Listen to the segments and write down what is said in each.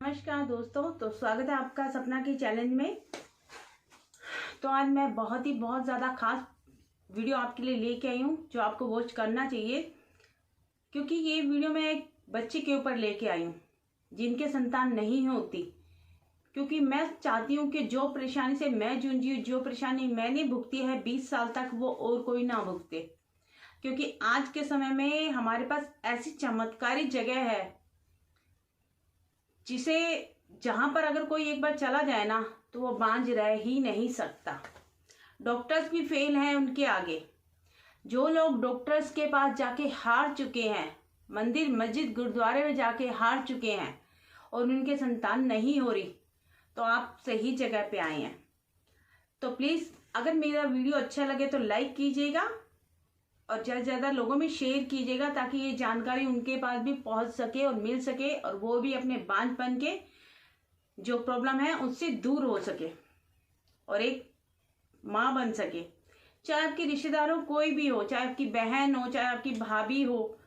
नमस्कार दोस्तों, तो स्वागत है आपका सपना की चैलेंज में। तो आज मैं बहुत ज़्यादा खास वीडियो आपके लिए लेके आई हूँ जो आपको वॉच करना चाहिए, क्योंकि ये वीडियो मैं एक बच्चे के ऊपर लेके आई हूँ जिनके संतान नहीं होती। क्योंकि मैं चाहती हूँ कि जो परेशानी से मैं जूझी हूँ, जो परेशानी मैंने भुगती है 20 साल तक, वो और कोई ना भुगते। क्योंकि आज के समय में हमारे पास ऐसी चमत्कारी जगह है जिसे जहां पर अगर कोई एक बार चला जाए ना तो वो बांझ रह ही नहीं सकता। डॉक्टर्स भी फेल हैं उनके आगे। जो लोग डॉक्टर्स के पास जाके हार चुके हैं, मंदिर मस्जिद गुरुद्वारे में जाके हार चुके हैं और उनके संतान नहीं हो रही, तो आप सही जगह पे आए हैं। तो प्लीज़ अगर मेरा वीडियो अच्छा लगे तो लाइक कीजिएगा और ज़्यादा से ज़्यादा लोगों में शेयर कीजिएगा, ताकि ये जानकारी उनके पास भी पहुंच सके और मिल सके और वो भी अपने बांझपन के जो प्रॉब्लम है उससे दूर हो सके और एक माँ बन सके। चाहे आपके रिश्तेदार हो, कोई भी हो, चाहे आपकी बहन हो, चाहे आपकी भाभी हो,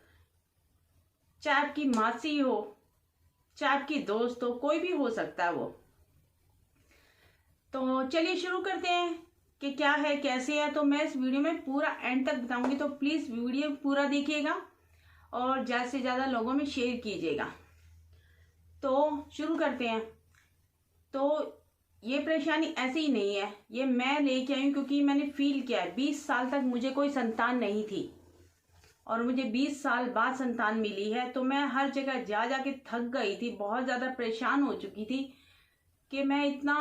चाहे आपकी मासी हो, चाहे आपकी दोस्त हो, कोई भी हो सकता है वो। तो चलिए शुरू करते हैं कि क्या है कैसे है। तो मैं इस वीडियो में पूरा एंड तक बताऊंगी, तो प्लीज़ वीडियो पूरा देखिएगा और ज़्यादा से ज़्यादा लोगों में शेयर कीजिएगा। तो शुरू करते हैं। तो ये परेशानी ऐसे ही नहीं है, ये मैं लेके आई हूँ क्योंकि मैंने फील किया है। 20 साल तक मुझे कोई संतान नहीं थी और मुझे 20 साल बाद संतान मिली है। तो मैं हर जगह जा जाके थक गई थी, बहुत ज़्यादा परेशान हो चुकी थी कि मैं इतना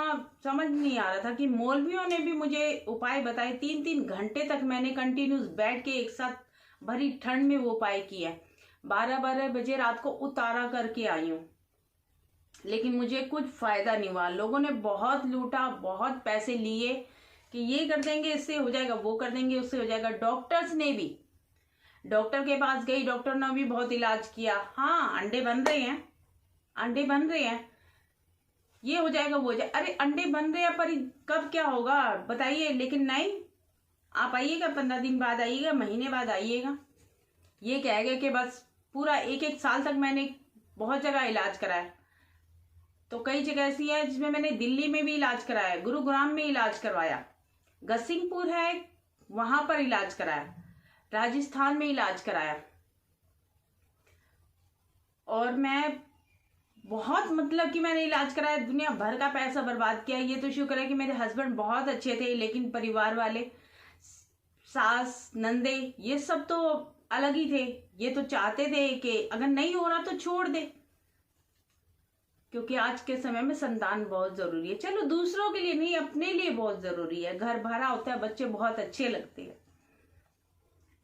समझ नहीं आ रहा था कि मौलवियों ने भी मुझे उपाय बताए। 3-3 घंटे तक मैंने कंटिन्यूस बैठ के एक साथ भरी ठंड में वो उपाय किया। 12-12 बजे रात को उतारा करके आई हूँ, लेकिन मुझे कुछ फायदा नहीं हुआ। लोगों ने बहुत लूटा, बहुत पैसे लिए कि ये कर देंगे इससे हो जाएगा, वो कर देंगे उससे हो जाएगा। डॉक्टर्स ने भी, डॉक्टर के पास गई, डॉक्टर ने भी बहुत इलाज किया। हाँ, अंडे बन रहे हैं, अंडे बन रहे हैं, ये हो जाएगा वो हो जाएगा। अरे अंडे बन रहे हैं पर कब क्या होगा बताइए। लेकिन नहीं, आप आइएगा 15 दिन बाद आइएगा, महीने बाद आइएगा। ये कहेगा कि बस पूरा 1-1 साल तक मैंने बहुत जगह इलाज कराया। तो कई जगह ऐसी है जिसमें मैंने दिल्ली में भी इलाज कराया, गुरुग्राम में इलाज करवाया, गसिंगपुर है वहां पर इलाज कराया, राजस्थान में इलाज कराया। और मैं बहुत मतलब कि मैंने इलाज कराया, दुनिया भर का पैसा बर्बाद किया। ये तो शुक्र है कि मेरे हस्बैंड बहुत अच्छे थे, लेकिन परिवार वाले, सास नंदे, ये सब तो अलग ही थे। ये तो चाहते थे कि अगर नहीं हो रहा तो छोड़ दे, क्योंकि आज के समय में संतान बहुत जरूरी है। चलो दूसरों के लिए नहीं, अपने लिए बहुत जरूरी है। घर भरा होता है, बच्चे बहुत अच्छे लगते हैं,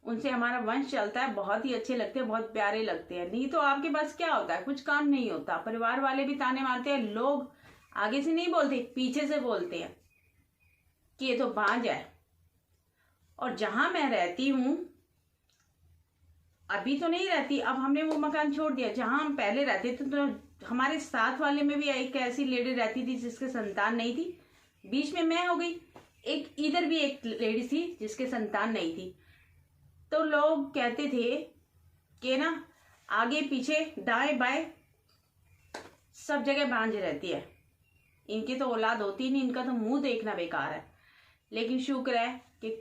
उनसे हमारा वंश चलता है, बहुत ही अच्छे लगते हैं, बहुत प्यारे लगते हैं। नहीं तो आपके पास क्या होता है, कुछ काम नहीं होता। परिवार वाले भी ताने मारते हैं, लोग आगे से नहीं बोलते, पीछे से बोलते हैं कि ये तो बांझ है। और जहां मैं रहती हूं, अभी तो नहीं रहती, अब हमने वो मकान छोड़ दिया। जहां हम पहले रहते थे तो हमारे साथ वाले में भी एक ऐसी लेडी रहती थी जिसके संतान नहीं थी। बीच में मैं हो गई, एक इधर भी एक लेडी थी जिसके संतान नहीं थी। तो लोग कहते थे कि ना आगे पीछे दाएं बाएं सब जगह बांझ रहती है, इनकी तो औलाद होती नहीं, इनका तो मुंह देखना बेकार है। लेकिन शुक्र है कि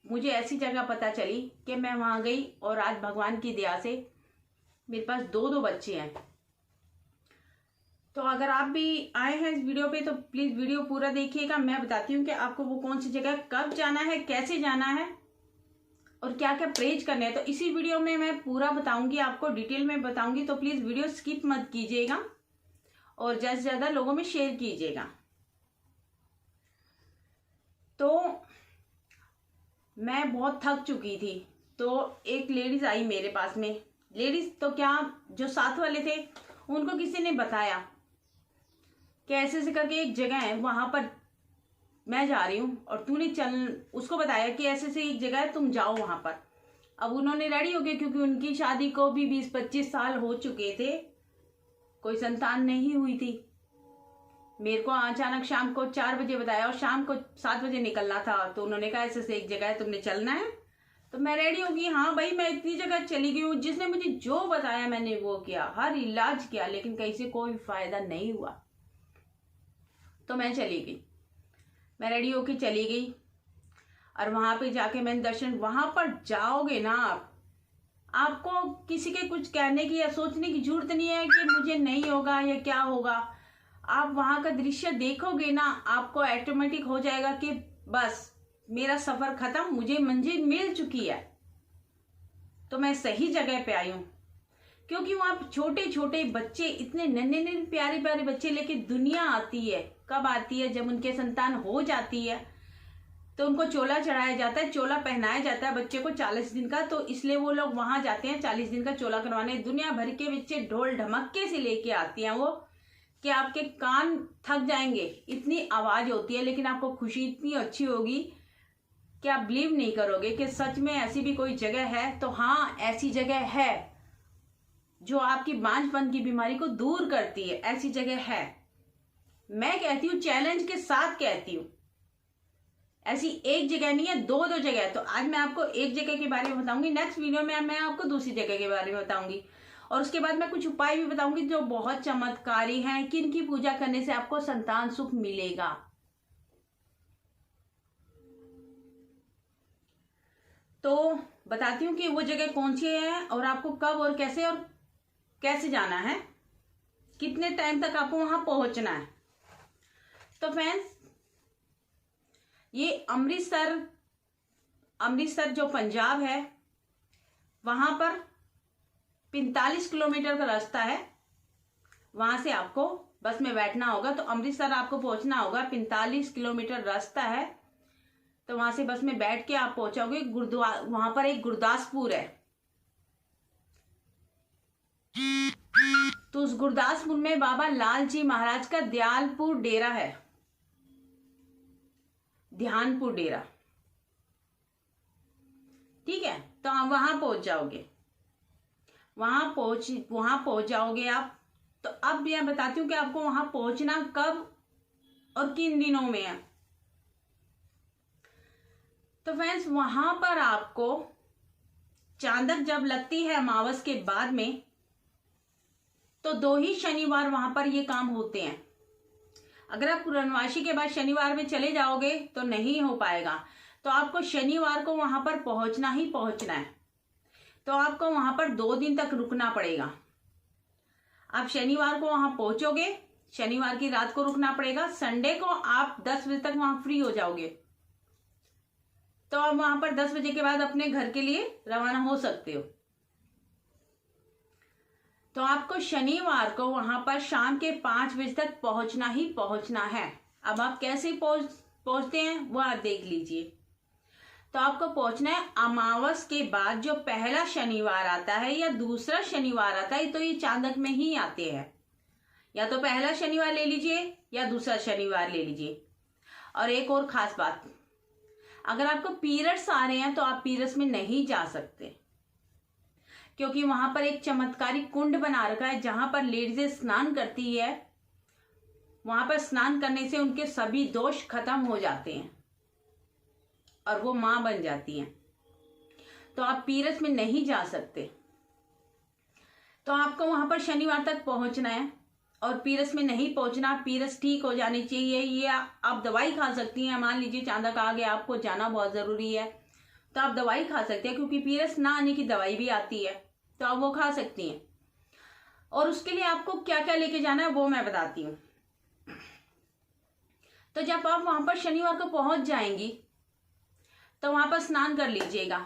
मुझे ऐसी जगह पता चली कि मैं वहां गई और आज भगवान की दया से मेरे पास 2 बच्चे हैं। तो अगर आप भी आए हैं इस वीडियो पे तो प्लीज वीडियो पूरा देखिएगा। मैं बताती हूँ कि आपको वो कौन सी जगह, कब जाना है, कैसे जाना है और क्या क्या परहेज करने हैं। तो इसी वीडियो में मैं पूरा बताऊंगी, आपको डिटेल में बताऊंगी। तो प्लीज वीडियो स्किप मत कीजिएगा और ज्यादा से ज्यादा लोगों में शेयर कीजिएगा। तो मैं बहुत थक चुकी थी, तो एक लेडीज आई मेरे पास में। लेडीज तो क्या, जो साथ वाले थे उनको किसी ने बताया कि ऐसे ऐसे करके एक जगह है, वहां पर मैं जा रही हूँ और तूने उसको बताया कि ऐसे से एक जगह है, तुम जाओ वहां पर। अब उन्होंने रेडी हो गए, क्योंकि उनकी शादी को भी 20-25 साल हो चुके थे, कोई संतान नहीं हुई थी। मेरे को अचानक शाम को 4 बजे बताया और शाम को 7 बजे निकलना था। तो उन्होंने कहा ऐसे से एक जगह है, तुमने चलना है तो मैं रेडी होगी, हाँ भाई मैं इतनी जगह चली गई हूँ, जिसने मुझे जो बताया मैंने वो किया, हर इलाज किया, लेकिन कहीं से कोई फायदा नहीं हुआ। तो मैं चली गई, मैं रेडी होके चली गई और वहां पे जाके मैंने दर्शन, वहां पर जाओगे ना आपको किसी के कुछ कहने की या सोचने की जरूरत नहीं है कि मुझे नहीं होगा या क्या होगा। आप वहां का दृश्य देखोगे ना, आपको ऑटोमेटिक हो जाएगा कि बस मेरा सफर खत्म, मुझे मंजिल मिल चुकी है, तो मैं सही जगह पे आई हूं। क्योंकि वहां छोटे छोटे बच्चे, इतने नन्हे नन्हे प्यारे प्यारे बच्चे लेके दुनिया आती है। कब आती है? जब उनके संतान हो जाती है तो उनको चोला चढ़ाया जाता है, चोला पहनाया जाता है बच्चे को 40 दिन का, तो इसलिए वो लोग वहां जाते हैं 40 दिन का चोला करवाने। दुनिया भर के बच्चे ढोल ढमक्के से लेके आती हैं वो, कि आपके कान थक जाएंगे, इतनी आवाज होती है, लेकिन आपको खुशी इतनी अच्छी होगी कि आप बिलीव नहीं करोगे कि सच में ऐसी भी कोई जगह है। तो हाँ, ऐसी जगह है जो आपकी बांझपन की बीमारी को दूर करती है, ऐसी जगह है। मैं कहती हूँ, चैलेंज के साथ कहती हूँ, ऐसी एक जगह नहीं है, दो दो जगह है। तो आज मैं आपको एक जगह के बारे में बताऊंगी, नेक्स्ट वीडियो में मैं आपको दूसरी जगह के बारे में बताऊंगी, और उसके बाद मैं कुछ उपाय भी बताऊंगी जो बहुत चमत्कारी हैं, किन की पूजा करने से आपको संतान सुख मिलेगा। तो बताती हूँ कि वो जगह कौन सी है और आपको कब और कैसे जाना है, कितने टाइम तक आपको वहां पहुंचना है। तो फ्रेंड्स, ये अमृतसर जो पंजाब है, वहां पर 45 किलोमीटर का रास्ता है। वहां से आपको बस में बैठना होगा, तो अमृतसर आपको पहुंचना होगा, 45 किलोमीटर रास्ता है। तो वहां से बस में बैठ के आप पहुंचोगे गुरुद्वारा। वहां पर एक गुरदासपुर है, तो उस गुरदासपुर में बाबा लाल जी महाराज का दयालपुर डेरा है, ध्यानपुर डेरा। ठीक है, तो आप वहां पहुंच जाओगे, वहां पहुंच जाओगे आप। तो अब मैं बताती हूँ कि आपको वहां पहुंचना कब और किन दिनों में है। तो फ्रेंड्स, वहां पर आपको चांदक जब लगती है अमावस के बाद में, तो 2 ही शनिवार वहां पर ये काम होते हैं। अगर आप पूर्णमासी के बाद शनिवार में चले जाओगे तो नहीं हो पाएगा, तो आपको शनिवार को वहां पर पहुंचना ही पहुंचना है। तो आपको वहां पर 2 दिन तक रुकना पड़ेगा। आप शनिवार को वहां पहुंचोगे, शनिवार की रात को रुकना पड़ेगा, संडे को आप 10 बजे तक वहां फ्री हो जाओगे, तो आप वहां पर 10 बजे के बाद अपने घर के लिए रवाना हो सकते हो। तो आपको शनिवार को वहां पर शाम के 5 बजे तक पहुंचना ही पहुंचना है। अब आप कैसे पहुंचते हैं वो आप देख लीजिए। तो आपको पहुंचना है अमावस के बाद, जो पहला शनिवार आता है या दूसरा शनिवार आता है, तो ये चांदक में ही आते हैं। या तो पहला शनिवार ले लीजिए या दूसरा शनिवार ले लीजिए। और एक और खास बात, अगर आपको पीरियड्स आ रहे हैं तो आप पीरियड्स में नहीं जा सकते, क्योंकि वहां पर एक चमत्कारी कुंड बना रखा है जहां पर लेडीज स्नान करती है। वहां पर स्नान करने से उनके सभी दोष खत्म हो जाते हैं और वो मां बन जाती हैं। तो आप पीरियड्स में नहीं जा सकते। तो आपको वहां पर शनिवार तक पहुंचना है और पीरियड्स में नहीं पहुंचना। पीरियड्स ठीक हो जाने चाहिए। ये आप दवाई खा सकती हैं। मान लीजिए चांदक आ गया, आपको जाना बहुत जरूरी है, तो आप दवाई खा सकते हैं, क्योंकि पीरियड्स ना आने की दवाई भी आती है, तो आप वो खा सकती हैं। और उसके लिए आपको क्या क्या लेके जाना है वो मैं बताती हूँ। तो जब आप वहां पर शनिवार को पहुंच जाएंगी तो वहां पर स्नान कर लीजिएगा।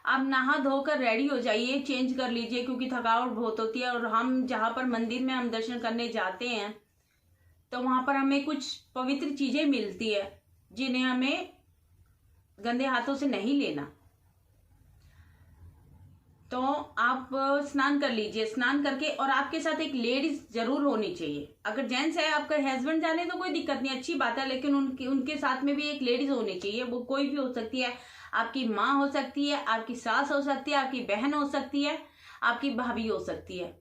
आप नहा धोकर रेडी हो जाइए, चेंज कर लीजिए, क्योंकि थकावट बहुत होती है। और हम जहां पर मंदिर में हम दर्शन करने जाते हैं तो वहां पर हमें कुछ पवित्र चीजें मिलती है जिन्हें हमें गंदे हाथों से नहीं लेना। तो आप स्नान कर लीजिए। स्नान करके, और आपके साथ एक लेडीज जरूर होनी चाहिए। अगर जेंट्स है, आपका हस्बैंड जाने तो कोई दिक्कत नहीं, अच्छी बात है, लेकिन उनके साथ में भी एक लेडीज होनी चाहिए। वो कोई भी हो सकती है, आपकी माँ हो सकती है, आपकी सास हो सकती है, आपकी बहन हो सकती है, आपकी भाभी हो सकती है,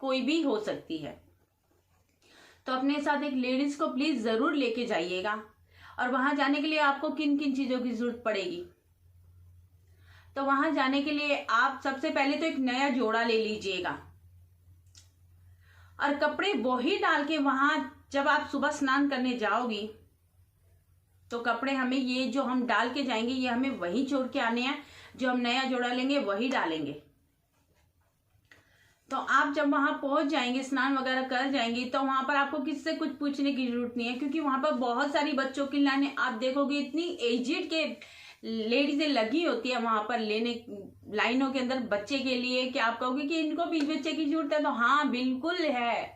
कोई भी हो सकती है। तो अपने साथ एक लेडीज को प्लीज जरूर लेके जाइएगा। और वहां जाने के लिए आपको किन किन चीजों की जरूरत पड़ेगी, तो वहां जाने के लिए आप सबसे पहले तो एक नया जोड़ा ले लीजिएगा और कपड़े वही डाल के वहां जब आप सुबह स्नान करने जाओगी तो कपड़े हमें ये जो हम डाल के जाएंगे ये हमें वही छोड़ के आने हैं, जो हम नया जोड़ा लेंगे वही डालेंगे। तो आप जब वहां पहुंच जाएंगे, स्नान वगैरह कर जाएंगे, तो वहां पर आपको किसी से कुछ पूछने की जरूरत नहीं है, क्योंकि वहां पर बहुत सारी बच्चों की लाइनें आप देखोगे, इतनी एजिड के लेडीजें लगी होती है वहां पर लेने लाइनों के अंदर बच्चे के लिए, कि आप कहोगे कि इनको भी बच्चे की जरूरत है। तो हाँ बिल्कुल है,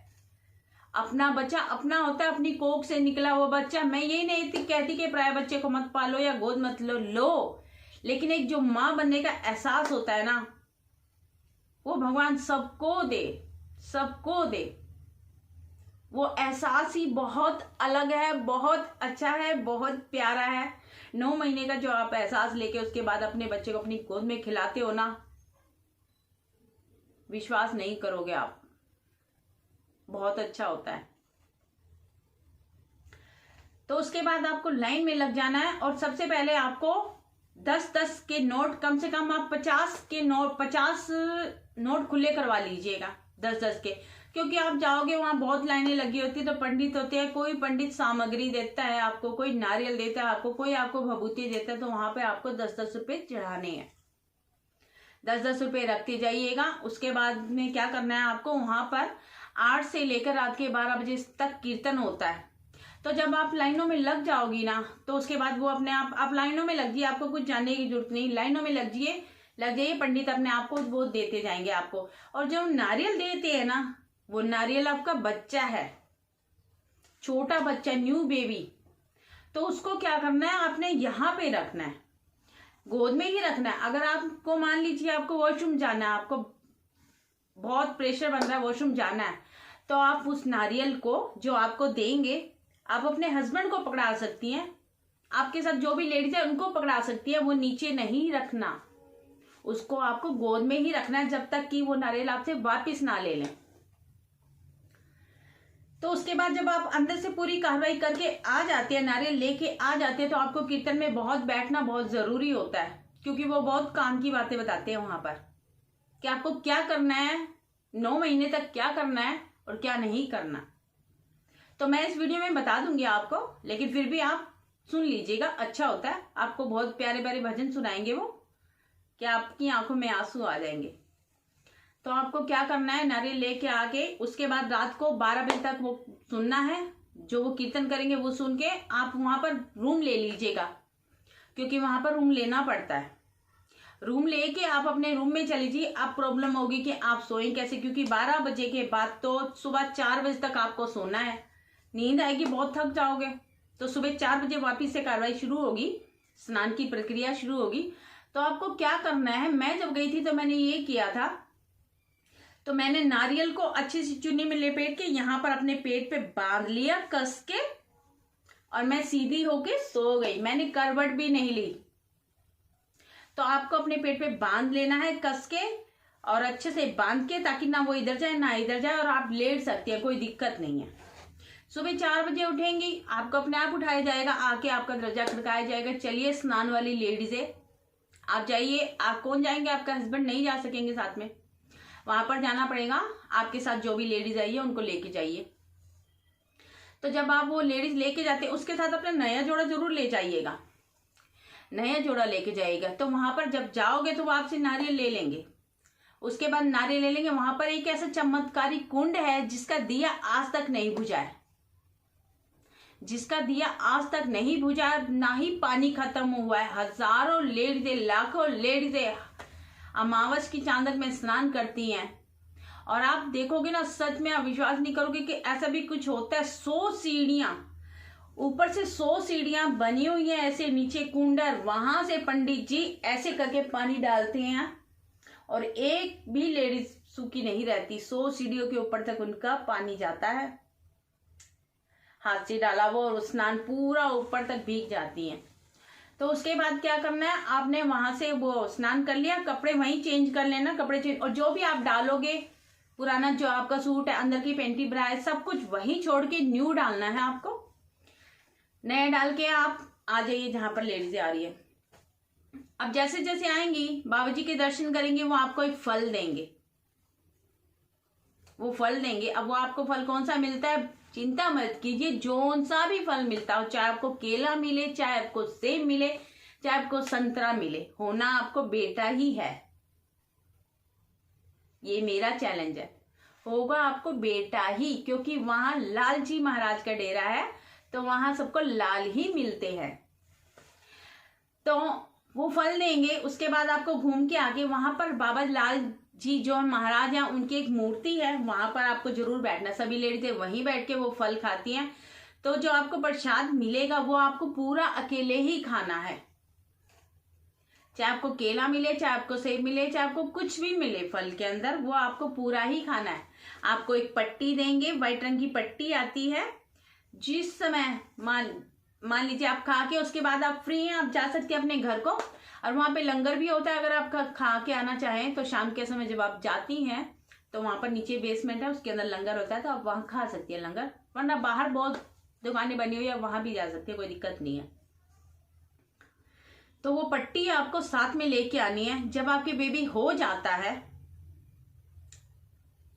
अपना बच्चा अपना होता है, अपनी कोख से निकला हुआ बच्चा। मैं यही नहीं कहती कि पराये बच्चे को मत पालो या गोद मत लो, लेकिन एक जो माँ बनने का एहसास होता है ना, वो भगवान सबको दे, सबको दे। वो एहसास ही बहुत अलग है, बहुत अच्छा है, बहुत प्यारा है। 9 महीने का जो आप एहसास लेके उसके बाद अपने बच्चे को अपनी गोद में खिलाते हो ना, विश्वास नहीं करोगे आप, बहुत अच्छा होता है। तो उसके बाद आपको लाइन में लग जाना है और सबसे पहले आपको 10-10 के नोट, कम से कम आप 50 नोट खुले करवा लीजिएगा, 10-10 के, क्योंकि आप जाओगे वहां बहुत लाइनें लगी होती है। तो पंडित होते हैं, कोई पंडित सामग्री देता है आपको, कोई नारियल देता है आपको, कोई आपको भभूति देता है। तो वहां पे आपको 10-10 रुपए चढ़ाने हैं, 10-10 रुपए रखते जाइएगा। उसके बाद में क्या करना है आपको, वहां पर 8 से लेकर रात के 12 बजे तक कीर्तन होता है। तो जब आप लाइनों में लग जाओगी ना, तो उसके बाद वो अपने आप लाइनों में लग जाइए, आपको कुछ जानने की जरूरत नहीं, लाइनों में लग जाइए, पंडित अपने आप को वो देते जाएंगे आपको। और जो नारियल देते हैं ना, वो नारियल आपका बच्चा है, छोटा बच्चा, न्यू बेबी। तो उसको क्या करना है, आपने यहाँ पे रखना है, गोद में ही रखना है। अगर आपको मान लीजिए आपको वॉशरूम जाना है, आपको बहुत प्रेशर बन रहा है, वॉशरूम जाना है, तो आप उस नारियल को जो आपको देंगे, आप अपने हस्बैंड को पकड़ा सकती हैं, आपके साथ जो भी लेडीज है उनको पकड़ा सकती है, वो नीचे नहीं रखना, उसको आपको गोद में ही रखना है जब तक कि वो नारियल आपसे वापिस ना ले लें। तो उसके बाद जब आप अंदर से पूरी कार्रवाई करके आ जाते हैं, नारियल लेके आ जाते हैं, तो आपको कीर्तन में बहुत बैठना बहुत जरूरी होता है, क्योंकि वो बहुत काम की बातें बताते हैं वहां पर कि आपको क्या करना है, 9 महीने तक क्या करना है और क्या नहीं करना। तो मैं इस वीडियो में बता दूंगी आपको, लेकिन फिर भी आप सुन लीजिएगा, अच्छा होता है। आपको बहुत प्यारे प्यारे भजन सुनाएंगे वो, कि आपकी आंखों में आंसू आ जाएंगे। तो आपको क्या करना है, नारियल लेके आके उसके बाद रात को 12 बजे तक वो सुनना है, जो वो कीर्तन करेंगे वो सुन के आप वहां पर रूम ले लीजिएगा, क्योंकि वहां पर रूम लेना पड़ता है। रूम लेके आप अपने रूम में चली जाइए। आप प्रॉब्लम होगी कि आप सोएं कैसे, क्योंकि 12 बजे के बाद तो सुबह 4 बजे तक आपको सोना है, नींद आएगी, बहुत थक जाओगे। तो सुबह 4 बजे वापिस से कार्रवाई शुरू होगी, स्नान की प्रक्रिया शुरू होगी। तो आपको क्या करना है, मैं जब गई थी तो मैंने ये किया था, तो मैंने नारियल को अच्छी सी चुन्नी में लपेट के यहाँ पर अपने पेट पे बांध लिया कस के, और मैं सीधी होके सो गई, मैंने करवट भी नहीं ली। तो आपको अपने पेट पे बांध लेना है कस के, और अच्छे से बांध के, ताकि ना वो इधर जाए ना इधर जाए, और आप लेट सकती है, कोई दिक्कत नहीं है। सुबह 4 बजे उठेंगी, आपको अपने आप उठाया जाएगा, आके आपका दरवाजा खड़काया जाएगा, चलिए स्नान वाली लेडीज है आप जाइए। आप कौन जाएंगे, आपका हस्बैंड नहीं जा सकेंगे साथ में, वहां पर जाना पड़ेगा, आपके साथ जो भी लेडीज आई है उनको लेके जाइए। तो जब आप वो लेडीज लेके जाते हैं, उसके साथ अपना नया जोड़ा जरूर ले जाइएगा, नया जोड़ा लेके जाइएगा। तो वहां पर जब जाओगे तो वो आपसे नारियल ले लेंगे, उसके बाद नारियल ले लेंगे। वहां पर एक ऐसा चमत्कारी कुंड है जिसका दिया आज तक नहीं बुझा है, जिसका दिया आज तक नहीं बुझा, ना ही पानी खत्म हुआ है। हजारों लेडीजें, लाखों लेडीजें अमावस की चांदक में स्नान करती हैं, और आप देखोगे ना, सच में आप विश्वास नहीं करोगे कि ऐसा भी कुछ होता है। 100 सीढ़ियां, ऊपर से 100 सीढ़ियां बनी हुई हैं, ऐसे नीचे कुंडर, वहां से पंडित जी ऐसे करके पानी डालते हैं, और एक भी लेडीज सूखी नहीं रहती। 100 सीढ़ियों के ऊपर तक उनका पानी जाता है, हाथ से डाला वो, और स्नान पूरा ऊपर तक भीग जाती हैं। तो उसके बाद क्या करना है, आपने वहां से वो स्नान कर लिया, कपड़े वहीं चेंज कर लेना, कपड़े चेंज, और जो भी आप डालोगे, पुराना जो आपका सूट है, अंदर की पेंटी ब्रा है, सब कुछ वहीं छोड़ के न्यू डालना है आपको। नया डाल के आप आ जाइए जहां पर लेडीज आ रही है। अब जैसे जैसे आएंगी बाबा जी के दर्शन करेंगे, वो आपको एक फल देंगे, वो फल देंगे। अब वो आपको फल कौन सा मिलता है चिंता मत कीजिए, जौन सा भी फल मिलता हो, चाहे आपको केला मिले, चाहे आपको सेब मिले, चाहे आपको संतरा मिले, होना आपको बेटा ही है। ये मेरा चैलेंज है, होगा आपको बेटा ही, क्योंकि वहां लाल जी महाराज का डेरा है, तो वहां सबको लाल ही मिलते हैं। तो वो फल देंगे। उसके बाद आपको घूम के आके वहां पर बाबा लाल जी जो महाराज हैं उनकी एक मूर्ति है, वहां पर आपको जरूर बैठना। सभी लेडीजें वहीं बैठ के वो फल खाती हैं। तो जो आपको प्रसाद मिलेगा वो आपको पूरा अकेले ही खाना है, चाहे आपको केला मिले, चाहे आपको सेब मिले, चाहे आपको कुछ भी मिले फल के अंदर, वो आपको पूरा ही खाना है। आपको एक पट्टी देंगे, व्हाइट रंग की पट्टी आती है। जिस समय मान लीजिए आप खा के उसके बाद आप फ्री हैं, आप जा सकते हैं अपने घर को, और वहां पे लंगर भी होता है। अगर आप खा के आना चाहें तो शाम के समय जब आप जाती हैं तो वहां पर नीचे बेसमेंट है, उसके अंदर लंगर होता है, तो आप वहां खा सकती है लंगर, वरना बाहर बहुत दुकानें बनी हुई है, वहां भी जा सकती है, कोई दिक्कत नहीं है। तो वो पट्टी आपको साथ में लेके आनी है। जब आपके बेबी हो जाता है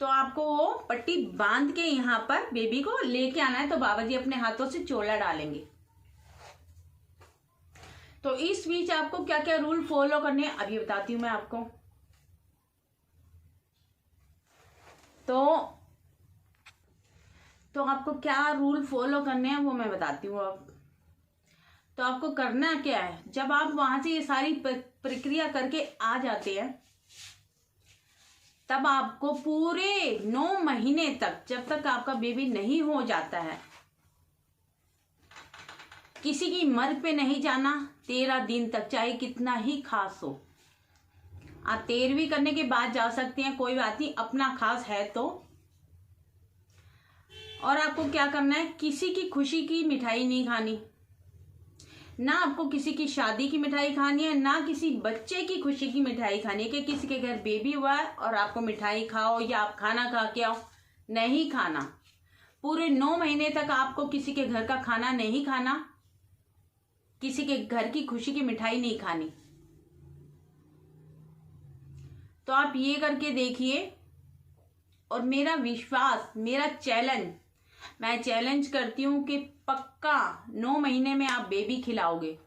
तो आपको वो पट्टी बांध के यहाँ पर बेबी को लेके आना है। तो बाबा जी अपने हाथों से चोला डालेंगे। तो इस बीच आपको क्या क्या रूल फॉलो करने हैं अभी बताती हूं मैं आपको। तो आपको क्या रूल फॉलो करने हैं वो मैं बताती हूँ अब। तो आपको करना क्या है, जब आप वहां से ये सारी प्रक्रिया करके आ जाते हैं, तब आपको पूरे 9 महीने तक, जब तक आपका बेबी नहीं हो जाता है, किसी की मर्ग पे नहीं जाना। 13 दिन तक, चाहे कितना ही खास हो। आप 13वीं करने के बाद जा सकते हैं, कोई बात नहीं, अपना खास है तो। और आपको क्या करना है, किसी की खुशी की मिठाई नहीं खानी, ना आपको किसी की शादी की मिठाई खानी है, ना किसी बच्चे की खुशी की मिठाई खानी है कि किसी के घर बेबी हुआ है और आपको मिठाई खाओ या आप खाना खा के आओ, नहीं खाना। पूरे 9 महीने तक आपको किसी के घर का खाना नहीं खाना, किसी के घर की खुशी की मिठाई नहीं खानी। तो आप ये करके देखिए। और मेरा विश्वास, मेरा चैलेंज, मैं चैलेंज करती हूं कि पक्का 9 महीने में आप बेबी खिलाओगे।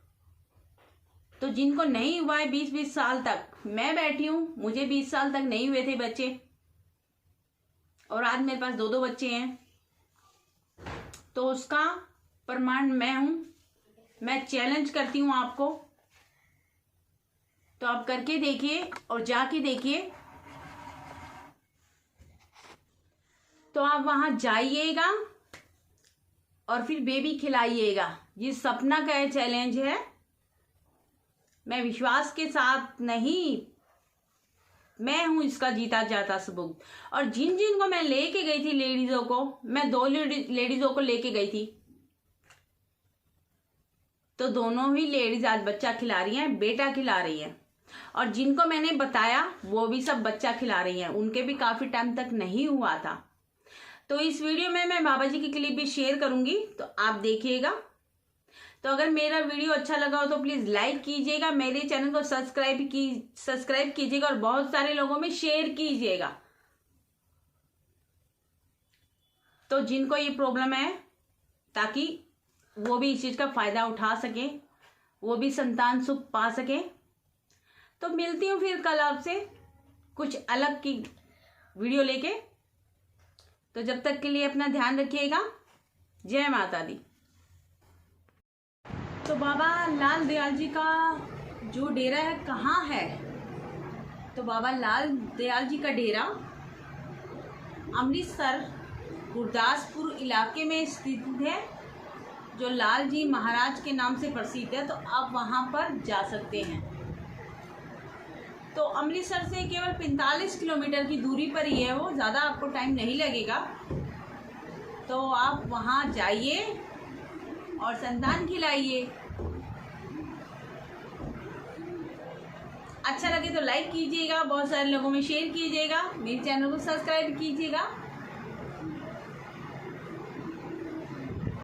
तो जिनको नहीं हुआ है 20-20 साल तक, मैं बैठी हूं, मुझे 20 साल तक नहीं हुए थे बच्चे, और आज मेरे पास 2-2 बच्चे हैं, तो उसका प्रमाण मैं हूं। मैं चैलेंज करती हूं आपको। तो आप करके देखिए और जाके देखिए। तो आप वहां जाइएगा और फिर बेबी खिलाइएगा। ये सपना का ये चैलेंज है, मैं विश्वास के साथ नहीं, मैं हूं इसका जीता जाता सबूत। और जिन जिन को मैं लेके गई थी लेडीजों को, मैं 2 लेडीजों को लेके गई थी, तो दोनों ही लेडीज आज बच्चा खिला रही हैं, बेटा खिला रही हैं। और जिनको मैंने बताया वो भी सब बच्चा खिला रही हैं, उनके भी काफी टाइम तक नहीं हुआ था। तो इस वीडियो में मैं बाबा जी की क्लिप भी शेयर करूंगी, तो आप देखिएगा। तो अगर मेरा वीडियो अच्छा लगा हो तो प्लीज लाइक कीजिएगा, मेरे चैनल को सब्सक्राइब कीजिएगा और बहुत सारे लोगों में शेयर कीजिएगा। तो जिनको ये प्रॉब्लम है, ताकि वो भी इस चीज का फायदा उठा सके, वो भी संतान सुख पा सके। तो मिलती हूँ फिर कल आपसे कुछ अलग की वीडियो लेके। तो जब तक के लिए अपना ध्यान रखिएगा। जय माता दी। तो बाबा लाल दयाल जी का जो डेरा है कहाँ है, तो बाबा लाल दयाल जी का डेरा अमृतसर गुरदासपुर इलाके में स्थित है, जो लाल जी महाराज के नाम से प्रसिद्ध है। तो आप वहाँ पर जा सकते हैं। तो अमृतसर से केवल 45 किलोमीटर की दूरी पर ही है वो, ज़्यादा आपको टाइम नहीं लगेगा। तो आप वहाँ जाइए और संतान खिलाइए। अच्छा लगे तो लाइक कीजिएगा, बहुत सारे लोगों में शेयर कीजिएगा, मेरे चैनल को सब्सक्राइब कीजिएगा।